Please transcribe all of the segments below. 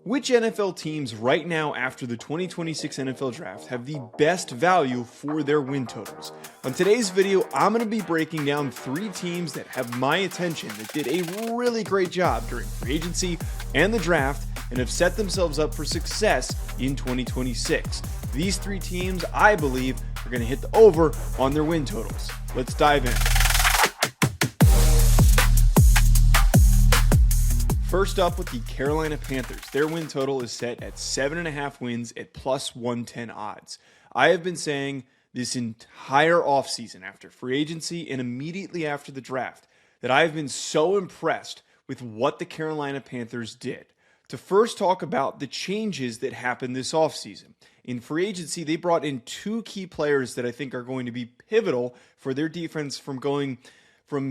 Which NFL teams right now after the 2026 NFL Draft have the best value for their win totals? On today's video, I'm going to be breaking down 3 teams that have my attention that did a really great job during free agency and the draft and have set themselves up for success in 2026. These 3 teams, I believe, are going to hit the over on their win totals. Let's dive in. First up with the Carolina Panthers, their win total is set at 7.5 wins at plus 110 odds. I have been saying this entire offseason after free agency and immediately after the draft that I have been so impressed with what the Carolina Panthers did. To first talk about the changes that happened this offseason. In free agency, they brought in 2 key players that I think are going to be pivotal for their defense from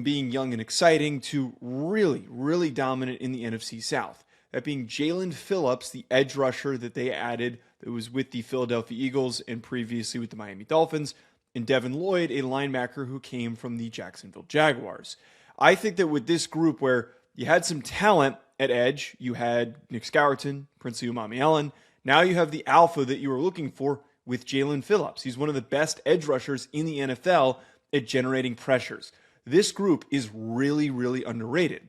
being young and exciting to really dominant in the NFC South. That being Jalen Phillips, the edge rusher that they added that was with the Philadelphia Eagles and previously with the Miami Dolphins, and Devin Lloyd, a linebacker who came from the Jacksonville Jaguars. I think that with this group where you had some talent at edge, you had Nick Scourton, Princey Umami-Allen, now you have the alpha that you were looking for with Jalen Phillips. He's one of the best edge rushers in the NFL at generating pressures. This group is really underrated.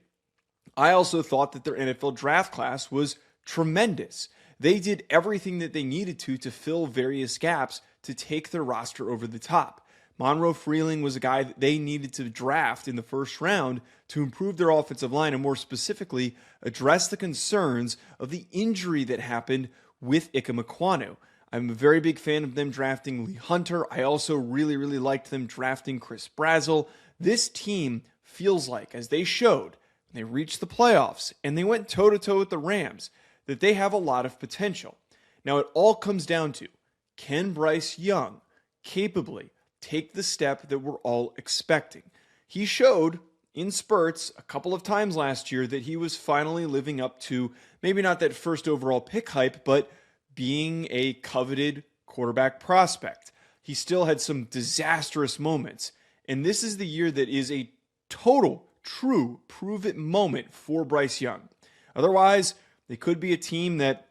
I also thought that their NFL draft class was tremendous. They did everything that they needed to fill various gaps to take their roster over the top. Monroe Freeling was a guy that they needed to draft in the first round to improve their offensive line and more specifically address the concerns of the injury that happened with Ike Ekwonu. I'm a very big fan of them drafting Lee Hunter. I also really liked them drafting Chris Brazzell. This team feels like, as they showed, they reached the playoffs and they went toe-to-toe with the Rams, that they have a lot of potential. Now, it all comes down to, can Bryce Young capably take the step that we're all expecting? He showed in spurts a couple of times last year that he was finally living up to maybe not that first overall pick hype, but being a coveted quarterback prospect. He still had some disastrous moments. And this is the year that is a total, true, prove-it moment for Bryce Young. Otherwise, they could be a team that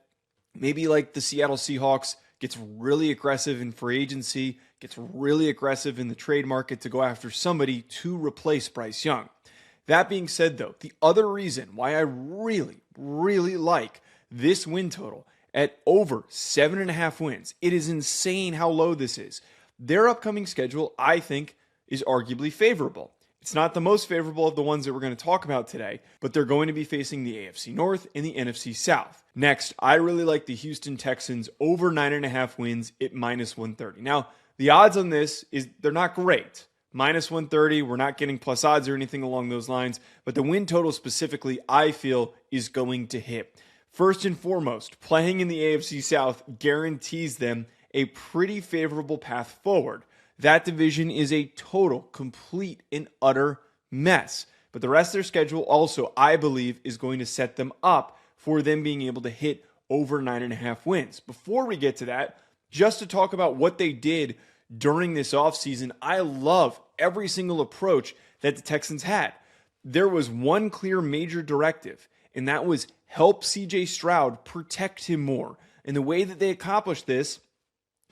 maybe like the Seattle Seahawks gets really aggressive in free agency, gets really aggressive in the trade market to go after somebody to replace Bryce Young. That being said, though, the other reason why I really like this win total at over 7.5 wins, it is insane how low this is. Their upcoming schedule, I think, is arguably favorable. It's not the most favorable of the ones that we're going to talk about today, but they're going to be facing the AFC North and the NFC South. Next, I really like the Houston Texans over 9.5 wins at minus 130. Now, the odds on this they're not great. Minus 130, we're not getting plus odds or anything along those lines, but the win total specifically, I feel, is going to hit. First and foremost, playing in the AFC South guarantees them a pretty favorable path forward. That division is a total, complete, and utter mess. But the rest of their schedule also, I believe, is going to set them up for them being able to hit over 9.5 wins. Before we get to that, just to talk about what they did during this offseason, I love every single approach that the Texans had. There was one clear major directive, and that was help CJ Stroud protect him more. And the way that they accomplished this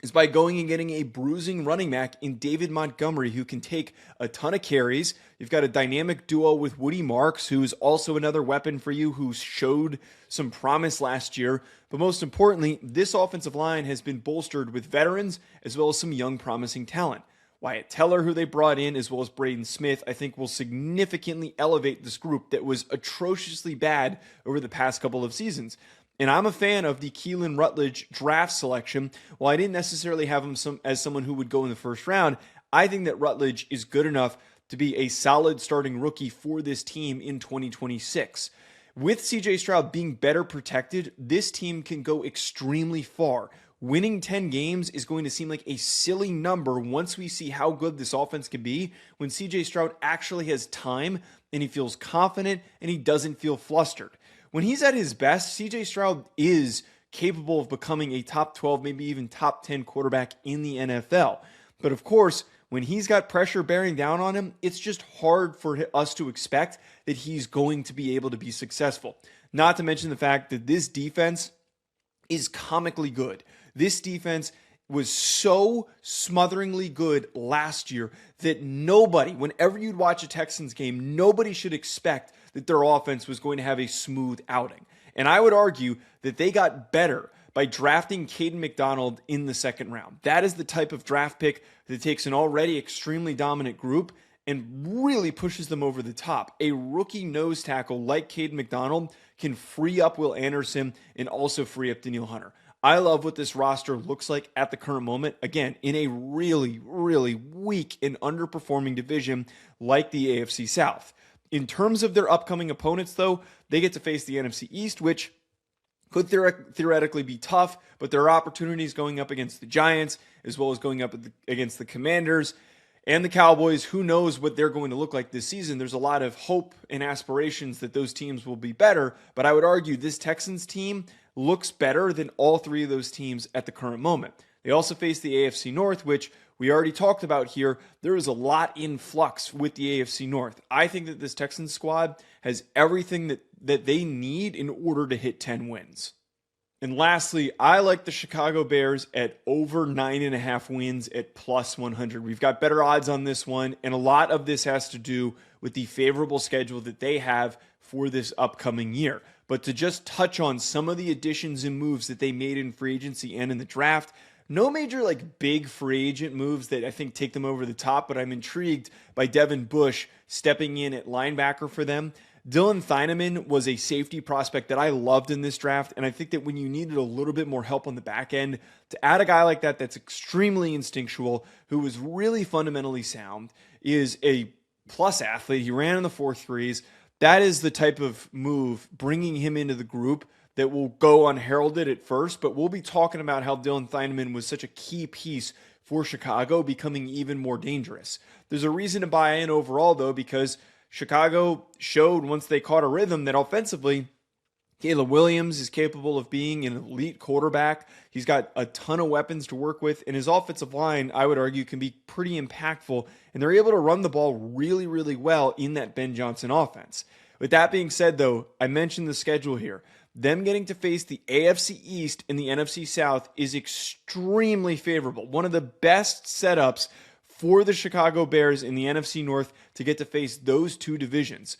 is by going and getting a bruising running back in David Montgomery who can take a ton of carries. You've got a dynamic duo with Woody Marks, who's also another weapon for you, who showed some promise last year. But most importantly, this offensive line has been bolstered with veterans as well as some young promising talent. Wyatt Teller, who they brought in, as well as Braden Smith, I think will significantly elevate this group that was atrociously bad over the past couple of seasons. And I'm a fan of the Keelan Rutledge draft selection. While I didn't necessarily have him as someone who would go in the first round, I think that Rutledge is good enough to be a solid starting rookie for this team in 2026. With CJ Stroud being better protected, this team can go extremely far. Winning 10 games is going to seem like a silly number once we see how good this offense can be when CJ Stroud actually has time and he feels confident and he doesn't feel flustered. When he's at his best, CJ Stroud is capable of becoming a top 12, maybe even top 10 quarterback in the NFL. But of course, when he's got pressure bearing down on him, it's just hard for us to expect that he's going to be able to be successful. not to mention the fact that this defense is comically good. This defense was so smotheringly good last year that nobody, whenever you'd watch a Texans game, nobody should expect that their offense was going to have a smooth outing. And I would argue that they got better by drafting Caden McDonald in the second round. That is the type of draft pick that takes an already extremely dominant group and really pushes them over the top. A rookie nose tackle like Caden McDonald can free up Will Anderson and also free up Danielle Hunter. I love what this roster looks like at the current moment. Again, in a really, really weak and underperforming division like the AFC South. In terms of their upcoming opponents, though, they get to face the NFC East, which could theoretically be tough, but there are opportunities going up against the Giants, as well as going up against the Commanders and the Cowboys. Who knows what they're going to look like this season? There's a lot of hope and aspirations that those teams will be better, but I would argue this Texans team looks better than all three of those teams at the current moment. They also face the AFC North, which we already talked about here. There is a lot in flux with the AFC North. I think that this Texans squad has everything that they need in order to hit 10 wins. And lastly, I like the Chicago Bears at over 9.5 wins at plus 100. We've got better odds on this one, and a lot of this has to do with the favorable schedule that they have for this upcoming year. But to just touch on some of the additions and moves that they made in free agency and in the draft, no major big free agent moves that I think take them over the top, but I'm intrigued by Devin Bush stepping in at linebacker for them. Dylan Thieneman was a safety prospect that I loved in this draft, and I think that when you needed a little bit more help on the back end, to add a guy like that that's extremely instinctual, who is really fundamentally sound, is a plus athlete. He ran in the 4.3s. That is the type of move, bringing him into the group, that will go unheralded at first, but we'll be talking about how Dylan Thieneman was such a key piece for Chicago, becoming even more dangerous. There's a reason to buy in overall, though, because Chicago showed once they caught a rhythm that offensively, Caleb Williams is capable of being an elite quarterback. He's got a ton of weapons to work with, and his offensive line, I would argue, can be pretty impactful, and they're able to run the ball really, really well in that Ben Johnson offense. With that being said, though, I mentioned the schedule here. Them getting to face the AFC East and the NFC South is extremely favorable. One of the best setups for the Chicago Bears in the NFC North to get to face those two divisions.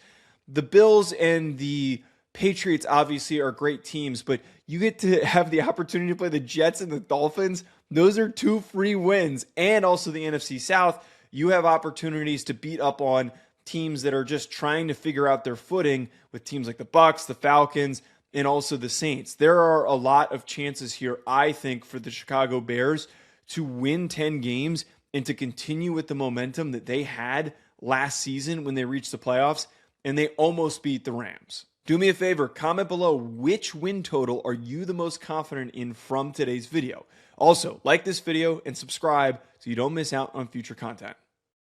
The Bills and the Patriots obviously are great teams, but you get to have the opportunity to play the Jets and the Dolphins. Those are two free wins. And also the NFC South, you have opportunities to beat up on teams that are just trying to figure out their footing with teams like the Bucs, the Falcons, and also the Saints. There are a lot of chances here, I think, for the Chicago Bears to win 10 games and to continue with the momentum that they had last season when they reached the playoffs, and they almost beat the Rams. Do me a favor, comment below which win total are you the most confident in from today's video. Also, like this video and subscribe so you don't miss out on future content.